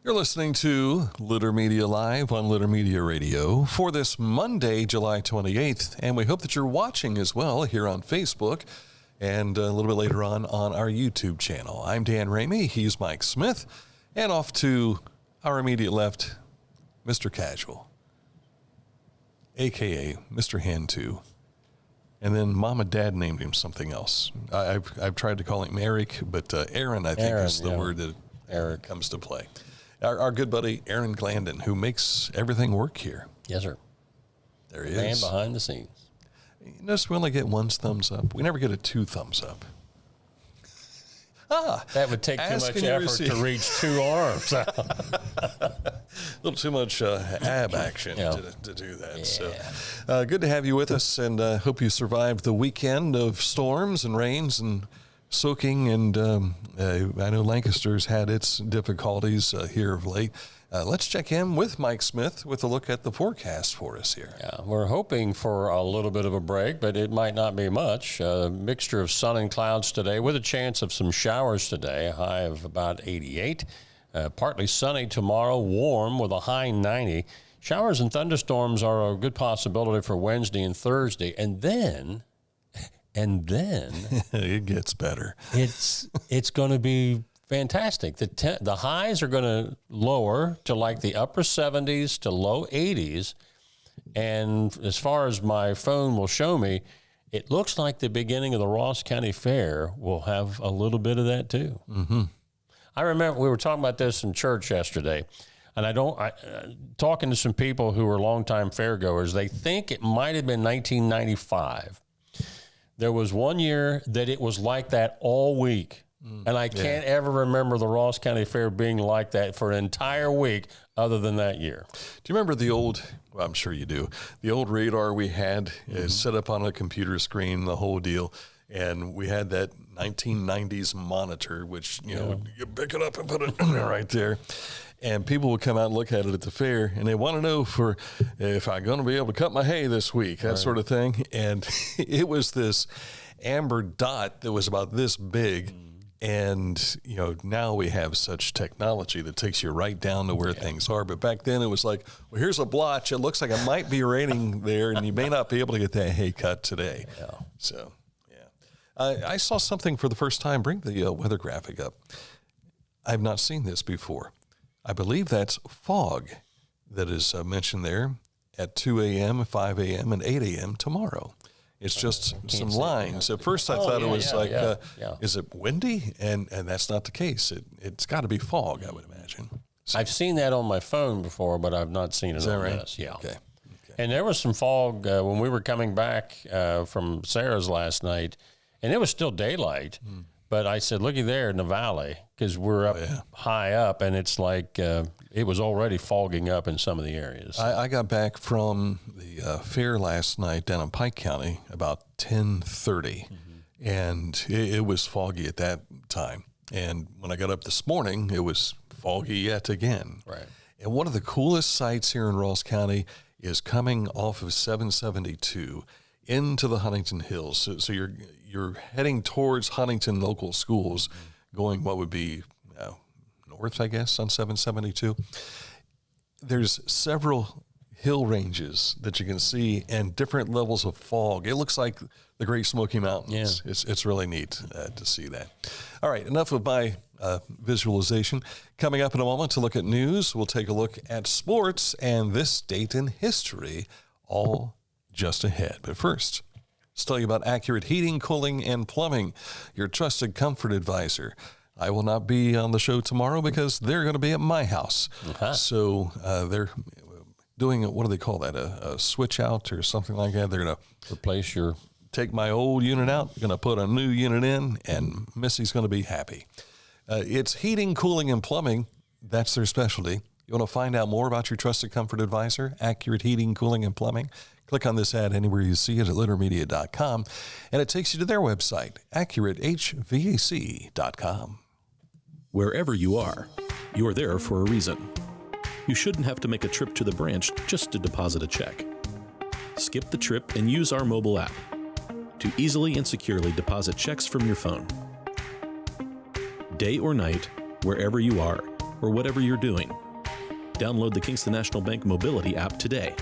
You're listening to Litter Media Live on Litter Media Radio for this Monday, July 28th, and we hope that you're watching as well here on Facebook and a little bit later on our YouTube channel. I'm Dan Ramey, he's Mike Smith, and off to our immediate left, Mr. Casual, a.k.a. Mr. Hand 2. And then Mom and Dad named him something else. I've tried to call him Eric, but Aaron, I think, is the word that Eric comes to play. Our good buddy, Aaron Glandon, who makes everything work here. Yes, sir. There he Man is. behind the scenes. You notice we only get one thumbs up. We never get a 2 thumbs up. That would take too much effort to reach 2 arms. A little too much ab action to do that. Yeah. So good to have you with us, and hope you survived the weekend of storms and rains and soaking, and I know Lancaster's had its difficulties here of late. Let's check in with Mike Smith with a look at the forecast for us here. Yeah, we're hoping for a little bit of a break, but it might not be much. A mixture of sun and clouds today with a chance of some showers today, a high of about 88. Partly sunny tomorrow, warm with a high 90. Showers and thunderstorms are a good possibility for Wednesday and Thursday, and then it gets better. It's going to be fantastic. The highs are going to lower to like the upper 70s to low 80s, and as far as my phone will show me, it looks like the beginning of the Ross County Fair will have a little bit of that too. Mm-hmm. I remember we were talking about this in church yesterday, and talking to some people who are longtime fairgoers, they think it might have been 1995. There was one year that it was like that all week, and I can't ever remember the Ross County Fair being like that for an entire week other than that year. Do you remember the old, well, I'm sure you do, the old radar we had set up on a computer screen, the whole deal, and we had that 1990s monitor, which, you pick it up and put it right there. And people would come out and look at it at the fair, and they want to know if I'm going to be able to cut my hay this week, that sort of thing. And it was this amber dot that was about this big. And, now we have such technology that takes you right down to where things are. But back then it was like, well, here's a blotch. It looks like it might be raining there, and you may not be able to get that hay cut today. Yeah. So, I saw something for the first time. Bring the weather graphic up. I've not seen this before. I believe that's fog that is mentioned there at 2 a.m., 5 a.m., and 8 a.m. tomorrow. It's just some lines. At first I thought it was is it windy? And that's not the case. It's got to be fog, I would imagine. So, I've seen that on my phone before, but I've not seen it on this. Yeah. Okay. And there was some fog when we were coming back from Sarah's last night, and it was still daylight. But I said, looky there in the valley, because we're up high up, and it's like it was already fogging up in some of the areas. I got back from the fair last night down in Pike County about 10:30, and it was foggy at that time. And when I got up this morning, it was foggy yet again. Right. And one of the coolest sights here in Ross County is coming off of 772 into the Huntington Hills. So you're heading towards Huntington local schools, going what would be north, I guess, on 772. There's several hill ranges that you can see and different levels of fog. It looks like the Great Smoky Mountains. Yeah. It's really neat to see that. All right, enough of my visualization. Coming up in a moment to look at news, we'll take a look at sports and this date in history, all just ahead. But first, let's tell you about Accurate Heating, Cooling, and Plumbing, your trusted comfort advisor. I will not be on the show tomorrow because they're going to be at my house. So they're doing, what do they call that, a switch out or something like that? They're going to take my old unit out, going to put a new unit in, and Missy's going to be happy. It's heating, cooling, and plumbing. That's their specialty. You want to find out more about your trusted comfort advisor, Accurate Heating, Cooling, and Plumbing? Click on this ad anywhere you see it at littermedia.com, and it takes you to their website, accuratehvac.com. Wherever you are there for a reason. You shouldn't have to make a trip to the branch just to deposit a check. Skip the trip and use our mobile app to easily and securely deposit checks from your phone. Day or night, wherever you are, or whatever you're doing. Download the Kingston National Bank Mobility app today.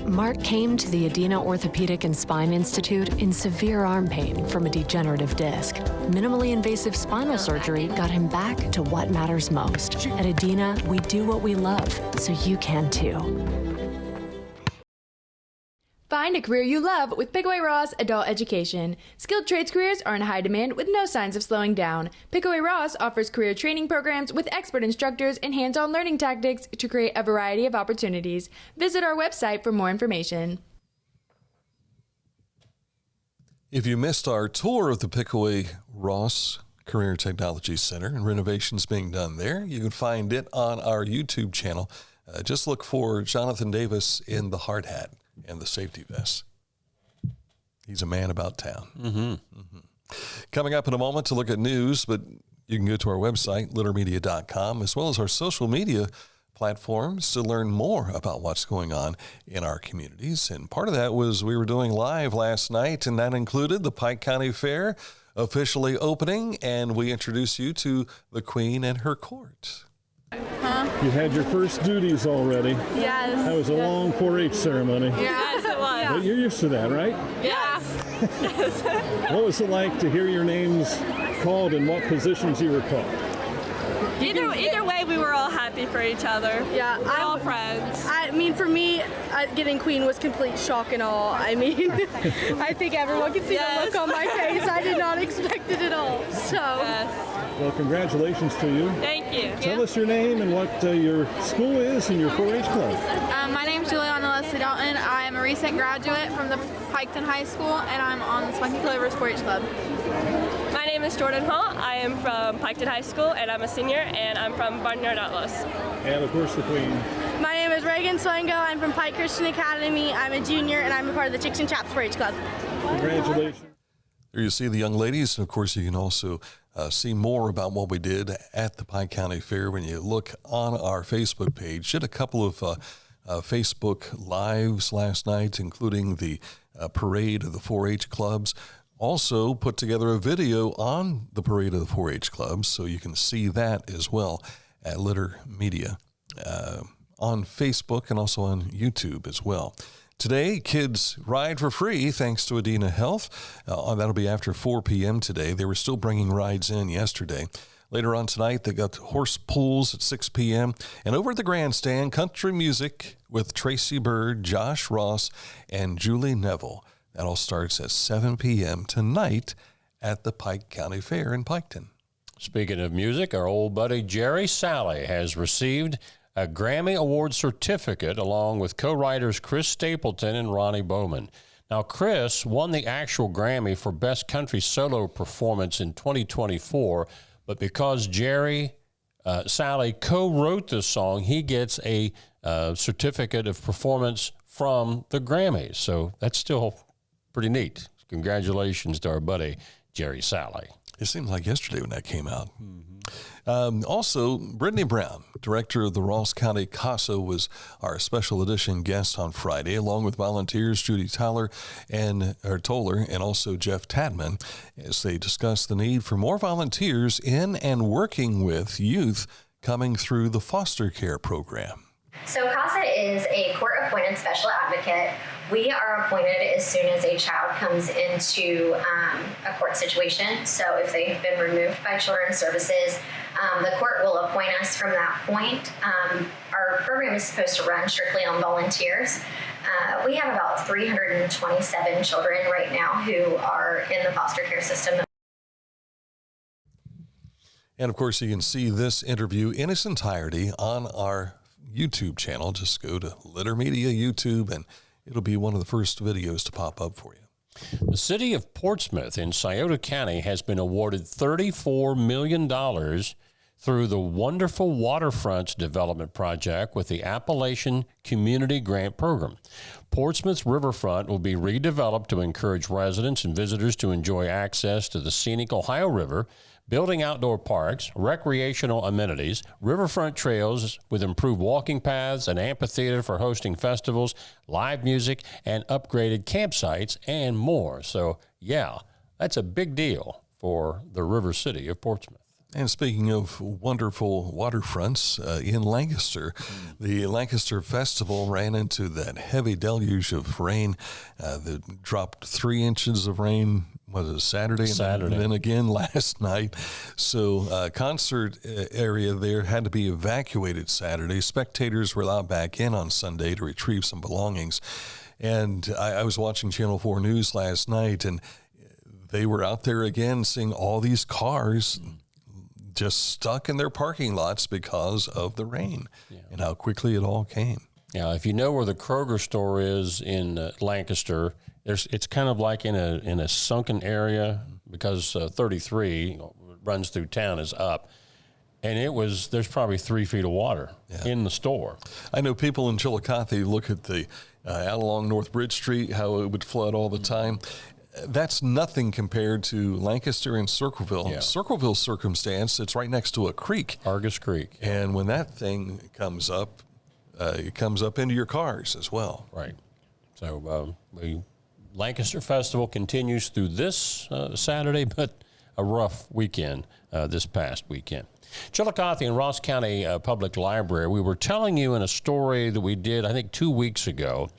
Mark came to the Adina Orthopedic and Spine Institute in severe arm pain from a degenerative disc. Minimally invasive spinal surgery got him back to what matters most. At Adina, we do what we love, so you can too. Find a career you love with Pickaway Ross Adult Education. Skilled trades careers are in high demand with no signs of slowing down. Pickaway Ross offers career training programs with expert instructors and hands-on learning tactics to create a variety of opportunities. Visit our website for more information. If you missed our tour of the Pickaway Ross Career Technology Center and renovations being done there, you can find it on our YouTube channel. Just look for Jonathan Davis in the hard hat and the safety vest. He's a man about town. Coming up in a moment to look at news, but you can go to our website, littermedia.com, as well as our social media platforms to learn more about what's going on in our communities. And part of that was we were doing live last night, and that included the Pike County Fair officially opening, and we introduced you to the Queen and her court. You had your first duties already. Yes. That was a long 4-H ceremony. Yes, it was. But you're used to that, right? Yeah. What was it like to hear your names called and what positions you were called? Either way, we were all happy for each other. Yeah, we're all friends. I mean, for me, getting Queen was complete shock and awe. I mean, I think everyone can see the look on my face. I did not expect it at all. So. Yes. Well, congratulations to you. Thank you. Tell us your name and what your school is and your 4-H club. My name is Juliana Leslie Dalton. I am a recent graduate from the Piketon High School, and I'm on the Spunky Clovers 4-H Club. My name is Jordan Hall. I am from Piketon High School, and I'm a senior, and I'm from Barnyard Atlas. And, of course, the Queen. My name is Reagan Swango. I'm from Pike Christian Academy. I'm a junior, and I'm a part of the Chicks and Chaps 4-H Club. Congratulations. There you see the young ladies, and of course you can also see more about what we did at the Pike County Fair when you look on our Facebook page. Did a couple of Facebook lives last night, including the parade of the 4-H clubs. Also put together a video on the parade of the 4-H clubs, so you can see that as well at Litter Media on Facebook and also on YouTube as well. Today, kids ride for free thanks to Adina Health. That'll be after 4 p.m. today. They were still bringing rides in yesterday. Later on tonight, they got horse pulls at 6 p.m. And over at the grandstand, country music with Tracy Bird, Josh Ross, and Julie Neville. That all starts at 7 p.m. tonight at the Pike County Fair in Piketon. Speaking of music, our old buddy Jerry Salley has received a Grammy Award Certificate along with co-writers Chris Stapleton and Ronnie Bowman. Now, Chris won the actual Grammy for Best Country Solo Performance in 2024, but because Jerry Salley co-wrote this song, he gets a certificate of performance from the Grammys. So that's still pretty neat. Congratulations to our buddy Jerry Salley. It seemed like yesterday when that came out. Also, Britni Brown, director of the Ross County CASA, was our special edition guest on Friday, along with volunteers Judy Toller and also Jeff Tadman, as they discussed the need for more volunteers in and working with youth coming through the foster care program. So CASA is a court-appointed special advocate. We are appointed as soon as a child comes into a court situation. So if they've been removed by Children's Services, the court will appoint us from that point. Our program is supposed to run strictly on volunteers. We have about 327 children right now who are in the foster care system. And of course, you can see this interview in its entirety on our YouTube channel. Just go to Litter Media YouTube, and it'll be one of the first videos to pop up for you. The city of Portsmouth in Scioto County has been awarded $34 million through the Wonderful Waterfronts development project with the Appalachian Community Grant Program. Portsmouth's riverfront will be redeveloped to encourage residents and visitors to enjoy access to the scenic Ohio River, building outdoor parks, recreational amenities, riverfront trails with improved walking paths, an amphitheater for hosting festivals, live music, and upgraded campsites, and more. So, yeah, that's a big deal for the river city of Portsmouth. And speaking of wonderful waterfronts, in Lancaster, the Lancaster Festival ran into that heavy deluge of rain that dropped 3 inches of rain, was it Saturday? And then again last night. So concert area there had to be evacuated Saturday. Spectators were allowed back in on Sunday to retrieve some belongings. And I was watching Channel 4 News last night, and they were out there again seeing all these cars just stuck in their parking lots because of the rain and how quickly it all came. Yeah, if you know where the Kroger store is in Lancaster, it's kind of like in a sunken area because 33 runs through town is up. And there's probably 3 feet of water in the store. I know people in Chillicothe look at the out along North Bridge Street, how it would flood all the time. That's nothing compared to Lancaster and Circleville. Yeah. Circleville's circumstance, it's right next to a creek. Argus Creek. And when that thing comes up, it comes up into your cars as well. Right. So the Lancaster Festival continues through this Saturday, but a rough weekend this past weekend. Chillicothe and Ross County Public Library, we were telling you in a story that we did, I think 2 weeks ago,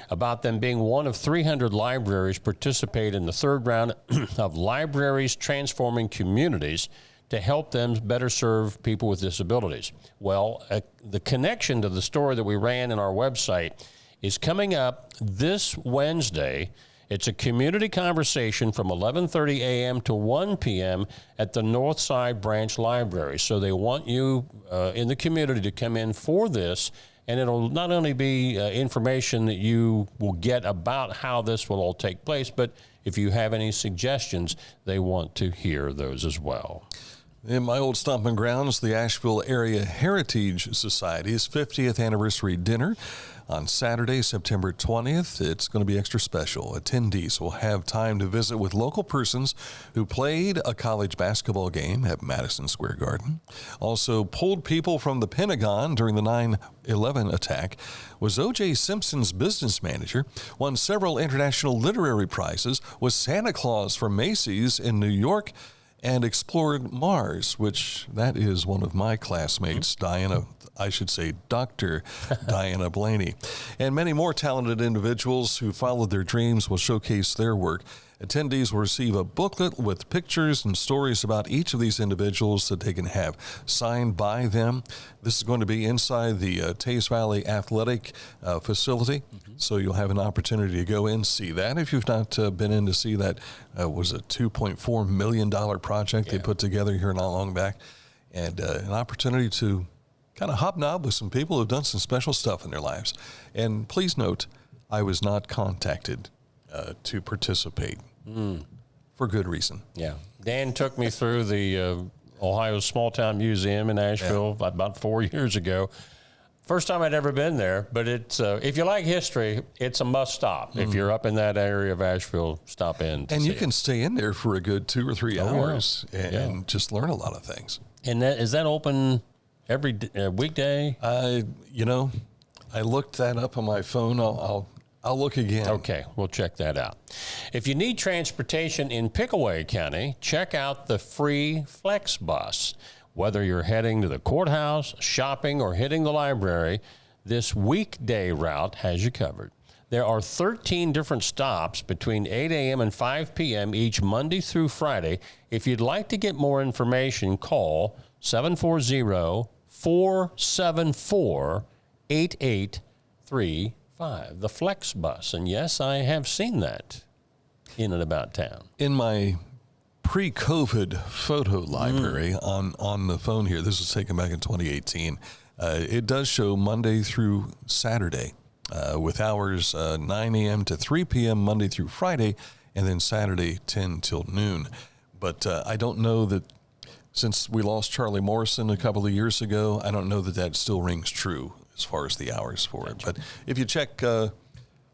about them being one of 300 libraries participate in the third round of Libraries Transforming Communities to help them better serve people with disabilities. Well, the connection to the story that we ran in our website is coming up this Wednesday. It's a community conversation from 11:30 a.m. to 1 p.m. at the Northside Branch Library. So they want you in the community to come in for this, and it'll not only be information that you will get about how this will all take place, but if you have any suggestions, they want to hear those as well. In my old stomping grounds, the Ashville Area Heritage Society's 50th anniversary dinner on Saturday, September 20th. It's going to be extra special. Attendees will have time to visit with local persons who played a college basketball game at Madison Square Garden. Also pulled people from the Pentagon during the 9/11 attack was O.J. Simpson's business manager, won several international literary prizes, was Santa Claus for Macy's in New York, and explored Mars, which that is one of my classmates, Dr. Diana Blaney. And many more talented individuals who followed their dreams will showcase their work. Attendees will receive a booklet with pictures and stories about each of these individuals that they can have signed by them. This is going to be inside the Taze Valley Athletic facility, so you'll have an opportunity to go in and see that. If you've not been in to see that, was a $2.4 million project they put together here not long back, and an opportunity to kind of hobnob with some people who've done some special stuff in their lives. And please note, I was not contacted to participate. For good reason. Yeah. Dan took me through the Ohio Small Town Museum in Asheville about 4 years ago. First time I'd ever been there, but it's if you like history, it's a must stop. If you're up in that area of Asheville, stop in. And you can stay in there for a good 2 or 3 hours and just learn a lot of things. And is that open every weekday? I looked that up on my phone. I'll look again. Okay, we'll check that out. If you need transportation in Pickaway County, check out the free Flex Bus. Whether you're heading to the courthouse, shopping, or hitting the library, this weekday route has you covered. There are 13 different stops between 8 a.m. and 5 p.m. each Monday through Friday. If you'd like to get more information, call 740-474-8835. The Flex Bus. And yes, I have seen that in and about town. In my pre-COVID photo library on the phone here, this was taken back in 2018, it does show Monday through Saturday with hours 9 a.m. to 3 p.m. Monday through Friday, and then Saturday 10 till noon. But I don't know that since we lost Charlie Morrison a couple of years ago, I don't know that still rings true as far as the hours for it. But if you check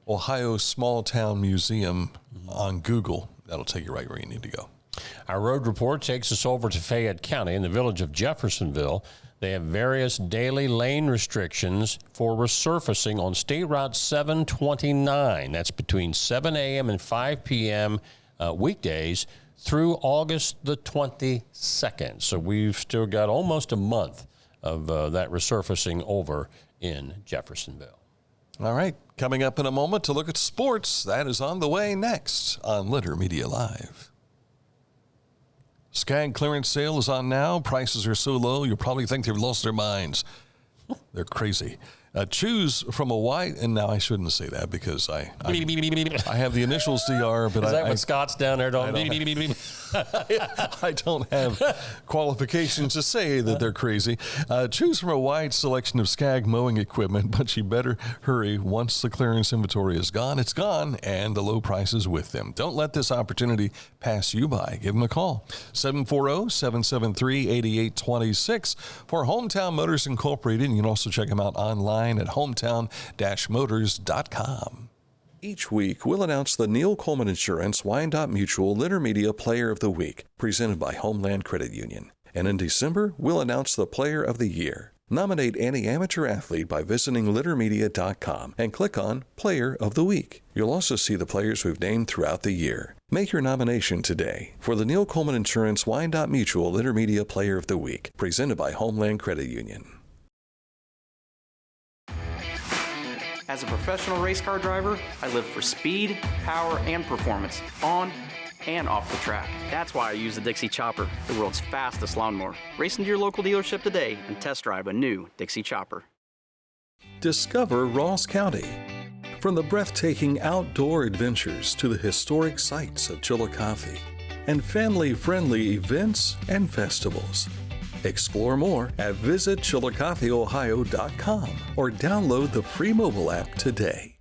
Ohio Small Town Museum on Google, that'll take you right where you need to go. Our road report takes us over to Fayette County in the village of Jeffersonville. They have various daily lane restrictions for resurfacing on State Route 729. That's between 7 a.m. and 5 p.m. Weekdays through August the 22nd. So we've still got almost a month of that resurfacing over in Jeffersonville. All right, coming up in a moment to look at sports. That is on the way next on Litter Media Live. Skag clearance sale is on now. Prices are so low, you'll probably think they've lost their minds. They're crazy. Choose from a wide, and now I shouldn't say that because I have the initials DR, but is that what Scott's down there? I don't have qualifications to say that they're crazy. Choose from a wide selection of Skag mowing equipment, but you better hurry. Once the clearance inventory is gone, it's gone, and the low prices with them. Don't let this opportunity pass you by. Give them a call. 740-773-8826 for Hometown Motors Incorporated. And you can also check them out online at hometown-motors.com. Each week, we'll announce the Neil Coleman Insurance Wyandotte Mutual Litter Media Player of the Week, presented by Homeland Credit Union. And in December, we'll announce the Player of the Year. Nominate any amateur athlete by visiting littermedia.com and click on Player of the Week. You'll also see the players we've named throughout the year. Make your nomination today for the Neil Coleman Insurance Wyandotte Mutual Litter Media Player of the Week, presented by Homeland Credit Union. As a professional race car driver, I live for speed, power, and performance on and off the track. That's why I use the Dixie Chopper, the world's fastest lawnmower. Race into your local dealership today and test drive a new Dixie Chopper. Discover Ross County. From the breathtaking outdoor adventures to the historic sights of Chillicothe and family-friendly events and festivals. Explore more at visitchillicotheohio.com or download the free mobile app today.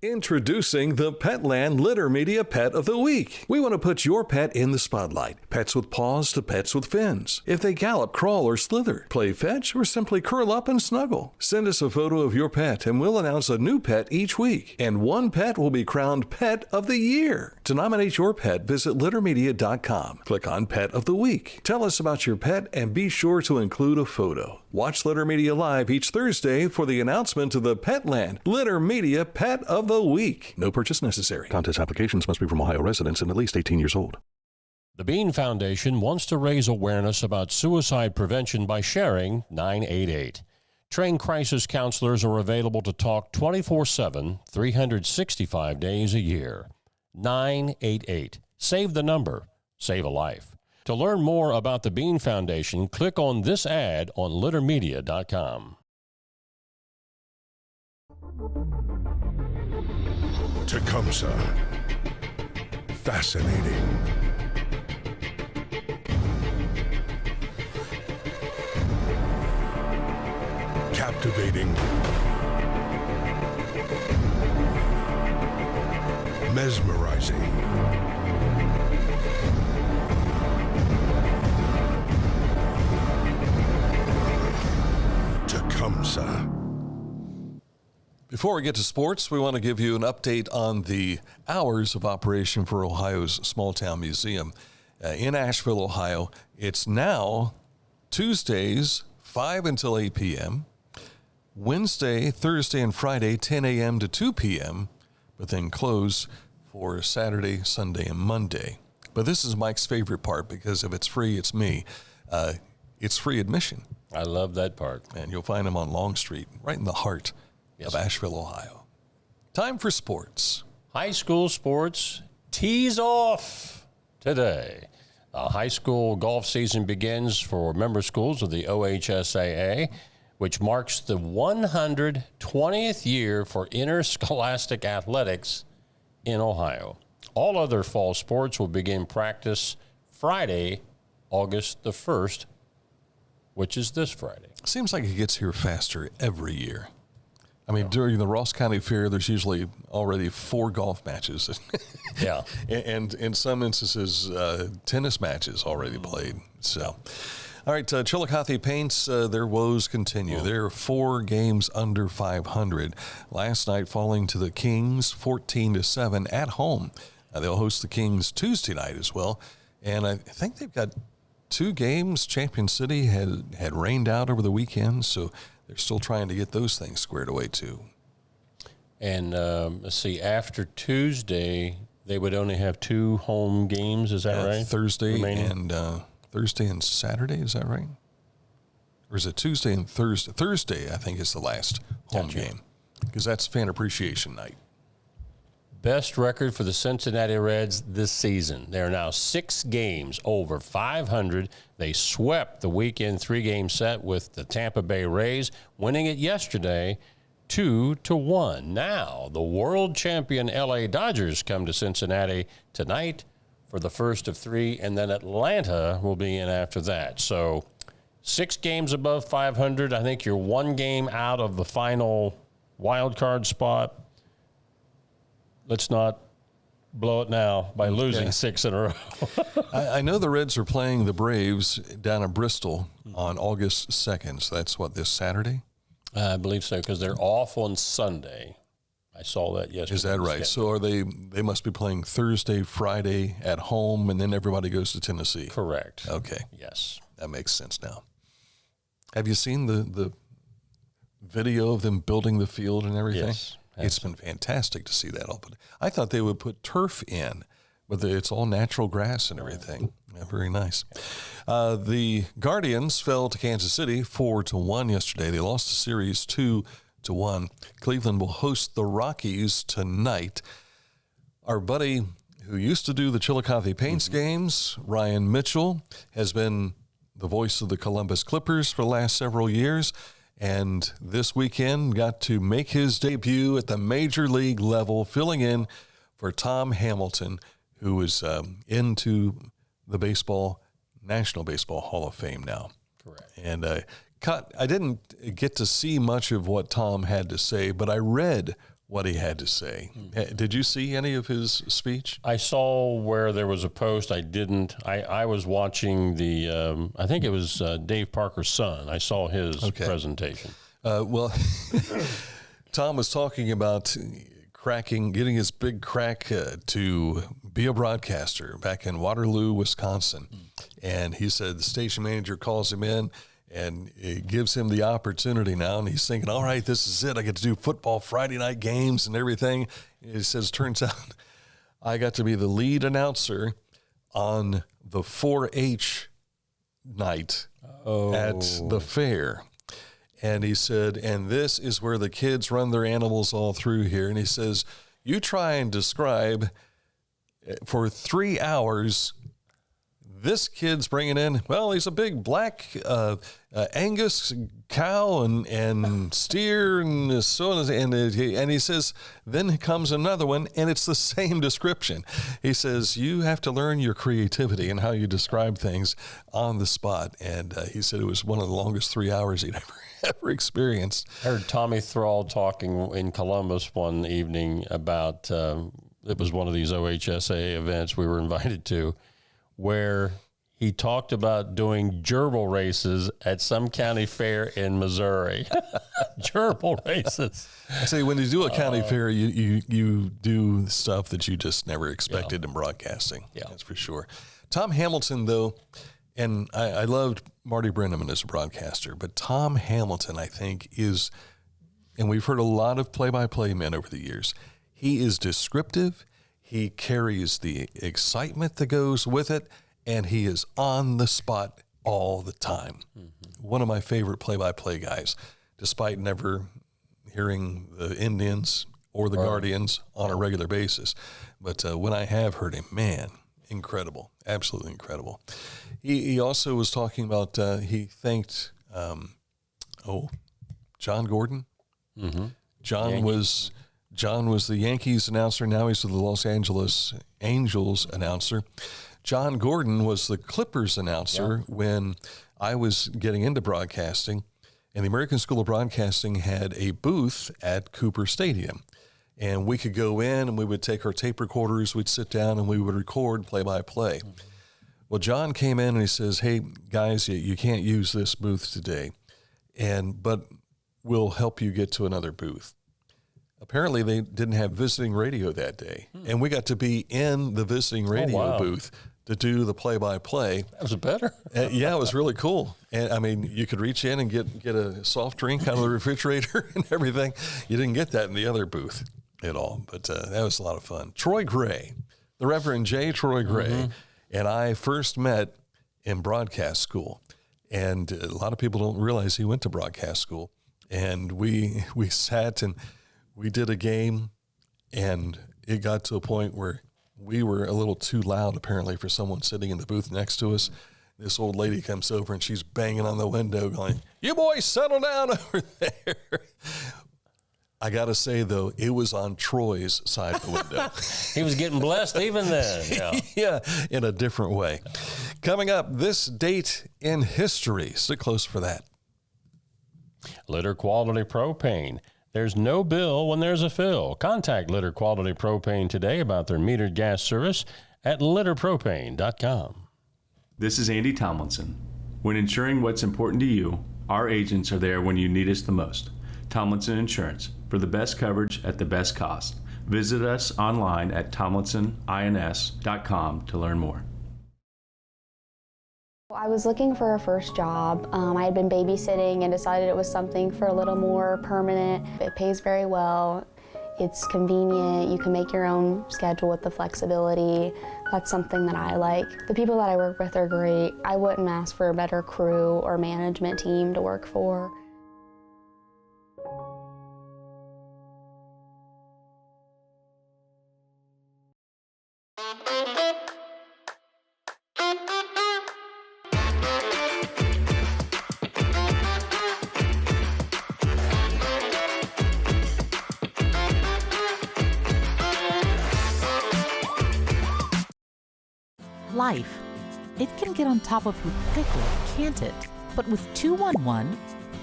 Introducing the Petland Litter Media Pet of the Week. We want to put your pet in the spotlight. Pets with paws to pets with fins. If they gallop, crawl, or slither, play fetch, or simply curl up and snuggle. Send us a photo of your pet and we'll announce a new pet each week. And one pet will be crowned Pet of the Year. To nominate your pet, visit littermedia.com. Click on Pet of the Week. Tell us about your pet and be sure to include a photo. Watch Litter Media Live each Thursday for the announcement of the Petland Litter Media Pet of the Week. No purchase necessary. Contest applications must be from Ohio residents and at least 18 years old. The Bean Foundation wants to raise awareness about suicide prevention by sharing 988. Trained crisis counselors are available to talk 24/7, 365 days a year. 988. Save the number. Save a life. To learn more about the Bean Foundation, click on this ad on littermedia.com. Tecumseh. Fascinating. Captivating. Mesmerizing. Tecumseh. Before we get to sports, we want to give you an update on the hours of operation for Ohio's Small Town Museum in Ashville, Ohio. It's now Tuesdays, 5 until 8 p.m., Wednesday, Thursday, and Friday, 10 a.m. to 2 p.m., but then close for Saturday, Sunday, and Monday. But this is Mike's favorite part because if it's free, it's me. It's free admission. I love that part. And you'll find them on Long Street, right in the heart of Ashville, Ohio. Time for sports. High school sports tees off today. The high school golf season begins for member schools of the OHSAA, which marks the 120th year for interscholastic athletics in Ohio. All other fall sports will begin practice Friday, August the 1st, which is this Friday. Seems like it gets here faster every year. I mean, during the Ross County Fair, there's usually already 4 golf matches. Yeah. And in some instances, tennis matches already played. So, all right, Chillicothe Paints, their woes continue. They're 4 games under 500. Last night falling to the Kings 14-7 at home. They'll host the Kings Tuesday night as well. And I think they've got 2 games. Champion City had rained out over the weekend, so they're still trying to get those things squared away too. And let's see, after Tuesday, they would only have 2 home games. Is that right? Thursday remaining? and Saturday. Is that right? Or is it Tuesday and Thursday? Thursday, I think, is the last home game because that's Fan Appreciation Night. Best record for the Cincinnati Reds this season. They're now 6 games over 500. They swept the weekend 3-game set with the Tampa Bay Rays, winning it yesterday 2-1. Now, the world champion LA Dodgers come to Cincinnati tonight for the first of 3, and then Atlanta will be in after that. So 6 games above 500. I think you're 1 game out of the final wild card spot. Let's not blow it now by losing 6 in a row. I know the Reds are playing the Braves down in Bristol on August 2nd. So that's what, this Saturday? I believe so, because they're off on Sunday. I saw that yesterday. Is that right? So are they must be playing Thursday, Friday at home, and then everybody goes to Tennessee. Correct. Okay. Yes. That makes sense now. Have you seen the video of them building the field and everything? Yes. It's been fantastic to see that all. But I thought they would put turf in, but it's all natural grass and everything. Yeah, very nice. The Guardians fell to Kansas City 4-1 yesterday. They lost the series 2-1. Cleveland will host the Rockies tonight. Our buddy who used to do the Chillicothe Paints games, Ryan Mitchell, has been the voice of the Columbus Clippers for the last several years. And this weekend got to make his debut at the major league level, filling in for Tom Hamilton, who is into the National Baseball Hall of Fame now. Correct. And I didn't get to see much of what Tom had to say, but I read what he had to say. Did you see any of his speech? I saw where there was a post. I didn't. I was watching the, I think it was Dave Parker's son. I saw his presentation. Well, Tom was talking about getting his big crack to be a broadcaster back in Waterloo, Wisconsin. And he said the station manager calls him in and it gives him the opportunity now. And he's thinking, all right, this is it. I get to do football Friday night games and everything. He says, turns out I got to be the lead announcer on the 4-H night at the fair. And he said, and this is where the kids run their animals all through here. And he says, you try and describe for 3 hours this kid's bringing in, well, he's a big black Angus cow and steer and so on. And he says, then comes another one, and it's the same description. He says, you have to learn your creativity and how you describe things on the spot. And he said it was one of the longest 3 hours he'd ever experienced. I heard Tommy Thrall talking in Columbus one evening about, it was one of these OHSA events we were invited to, where he talked about doing gerbil races at some county fair in Missouri. Gerbil races. See, when you do a county fair, you do stuff that you just never expected in broadcasting. Yeah, that's for sure. Tom Hamilton, though, and I loved Marty Brenneman as a broadcaster, but Tom Hamilton, I think, is, and we've heard a lot of play-by-play men over the years, he is descriptive. He carries the excitement that goes with it, and he is on the spot all the time. Mm-hmm. One of my favorite play-by-play guys, despite never hearing the Indians or the Guardians on a regular basis. But when I have heard him, man, incredible, absolutely incredible. He also was talking about, he thanked, John Gordon. Mm-hmm. John was the Yankees announcer. Now he's the Los Angeles Angels announcer. John Gordon was the Clippers announcer when I was getting into broadcasting. And the American School of Broadcasting had a booth at Cooper Stadium. And we could go in and we would take our tape recorders, we'd sit down and we would record play-by-play. Well, John came in and he says, hey, guys, you can't use this booth today, but we'll help you get to another booth. Apparently, they didn't have visiting radio that day, and we got to be in the visiting radio booth to do the play-by-play. That was better. Yeah, it was really cool. And, I mean, you could reach in and get a soft drink out of the refrigerator and everything. You didn't get that in the other booth at all, but that was a lot of fun. Troy Gray, the Reverend J. Troy Gray, and I first met in broadcast school. And a lot of people don't realize he went to broadcast school. And we sat and we did a game, and it got to a point where we were a little too loud, apparently, for someone sitting in the booth next to us. This old lady comes over, and she's banging on the window going, "You boys settle down over there." I got to say, though, it was on Troy's side of the window. He was getting blessed even then. Yeah. Yeah, in a different way. Coming up, this date in history. Stick close for that. Litter Quality Propane. There's no bill when there's a fill. Contact Litter Quality Propane today about their metered gas service at litterpropane.com. This is Andy Tomlinson. When ensuring what's important to you, our agents are there when you need us the most. Tomlinson Insurance, for the best coverage at the best cost. Visit us online at tomlinsonins.com to learn more. I was looking for a first job. I had been babysitting and decided it was something for a little more permanent. It pays very well. It's convenient. You can make your own schedule with the flexibility. That's something that I like. The people that I work with are great. I wouldn't ask for a better crew or management team to work for. Life. It can get on top of you quickly, can't it? But with 211,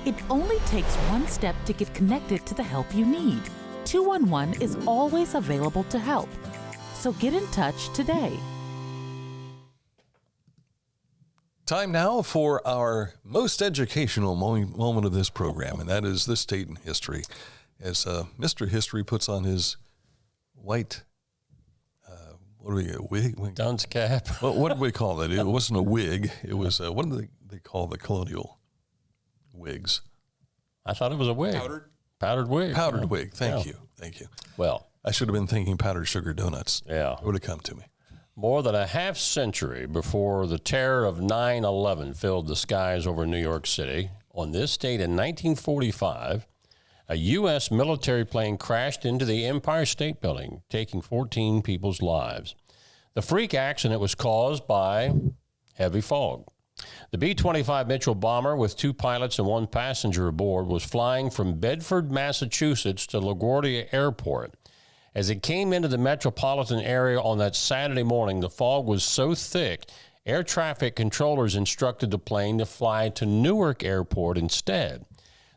it only takes one step to get connected to the help you need. 211 is always available to help. So get in touch today. Time now for our most educational moment of this program, and that is this date in history. As Mr. History puts on his white wig? Dunce cap. What did we call that? It wasn't a wig. It was, what did they call the colonial wigs? I thought it was a wig. Powdered wig. Powdered wig. Thank you. Well, I should have been thinking powdered sugar donuts. Yeah. It would have come to me. More than a half century before the terror of 9/11 filled the skies over New York City, on this date in 1945, a U.S. military plane crashed into the Empire State Building, taking 14 people's lives. The freak accident was caused by heavy fog. The B-25 Mitchell bomber, with 2 pilots and 1 passenger aboard, was flying from Bedford, Massachusetts to LaGuardia Airport. As it came into the metropolitan area on that Saturday morning, the fog was so thick, air traffic controllers instructed the plane to fly to Newark Airport instead.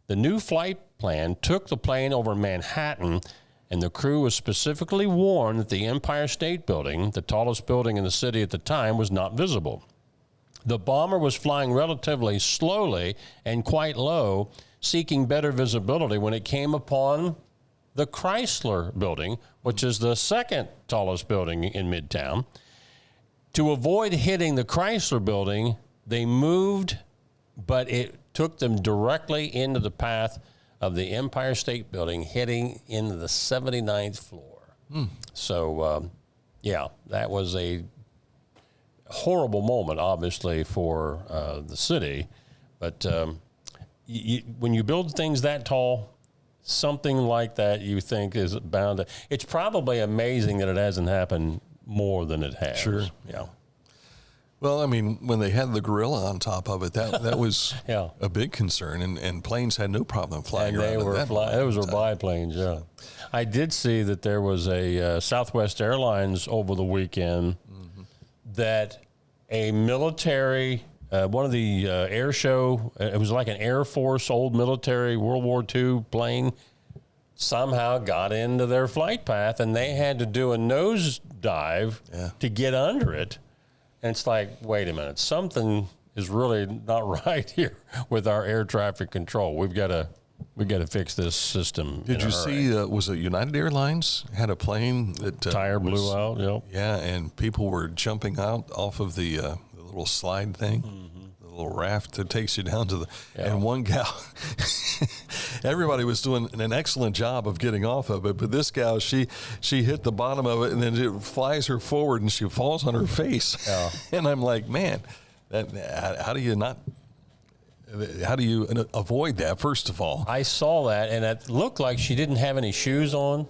The new flight plan took the plane over Manhattan, and the crew was specifically warned that the Empire State Building, the tallest building in the city at the time, was not visible. The bomber was flying relatively slowly and quite low, seeking better visibility when it came upon the Chrysler Building, which is the second tallest building in Midtown. To avoid hitting the Chrysler Building, they moved, but it took them directly into the path of the Empire State Building, hitting into the 79th floor. So, that was a horrible moment, obviously, for the city. But when you build things that tall, something like that you think is bound to... It's probably amazing that it hasn't happened more than it has. Sure. Yeah. Well, I mean, when they had the gorilla on top of it, that was a big concern, and planes had no problem flying around. Those were biplanes, yeah. I did see that there was a Southwest Airlines over the weekend that a military One of the air show, it was like an Air Force old military World War II plane, somehow got into their flight path, and they had to do a nose dive to get under it. And it's like, wait a minute, something is really not right here with our air traffic control. We've got to fix this system. Did you see? Was it United Airlines had a plane that tire blew out? Yep. Yeah, and people were jumping out off of the little slide thing, the little raft that takes you down to the. And one gal, everybody was doing an excellent job of getting off of it, but this gal, she hit the bottom of it, and then it flies her forward, and she falls on her face. Yeah. And I'm like, man, how do you not? How do you avoid that, first of all? I saw that, and it looked like she didn't have any shoes on.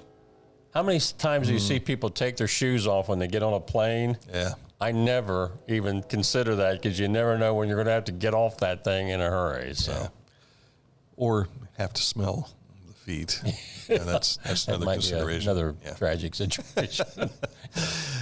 How many times do you see people take their shoes off when they get on a plane? Yeah. I never even consider that because you never know when you're going to have to get off that thing in a hurry. So, yeah. Or have to smell the feet. Yeah, that's another consideration. Another tragic situation.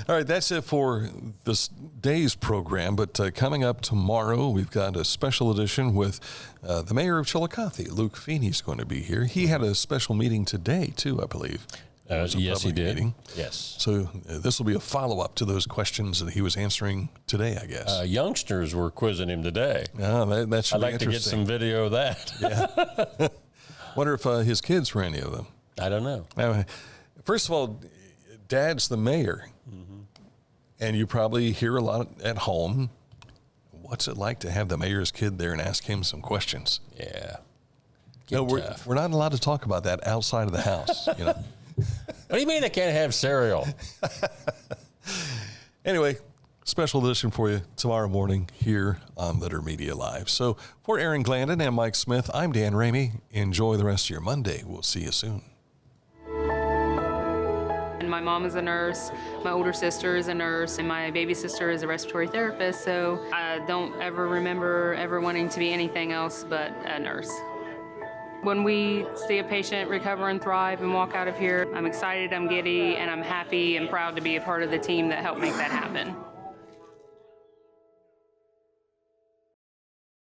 All right, that's it for this day's program. But coming up tomorrow, we've got a special edition with the mayor of Chillicothe, Luke Feeney's going to be here. He had a special meeting today, too, I believe. Yes, he did. Meeting. Yes. So this will be a follow-up to those questions that he was answering today, I guess. Youngsters were quizzing him today. That should I'd be like to get some video of that. Yeah. Wonder if his kids were any of them. I don't know. First of all, Dad's the mayor, and you probably hear a lot at home. What's it like to have the mayor's kid there and ask him some questions? Yeah. No, we're not allowed to talk about that outside of the house. You know. What do you mean I can't have cereal? Anyway, special edition for you tomorrow morning here on Litter Media Live. So for Aaron Glandon and Mike Smith, I'm Dan Ramey. Enjoy the rest of your Monday. We'll see you soon. And my mom is a nurse, my older sister is a nurse, and my baby sister is a respiratory therapist, so I don't ever remember ever wanting to be anything else but a nurse. When we see a patient recover and thrive and walk out of here, I'm excited, I'm giddy, and I'm happy and proud to be a part of the team that helped make that happen.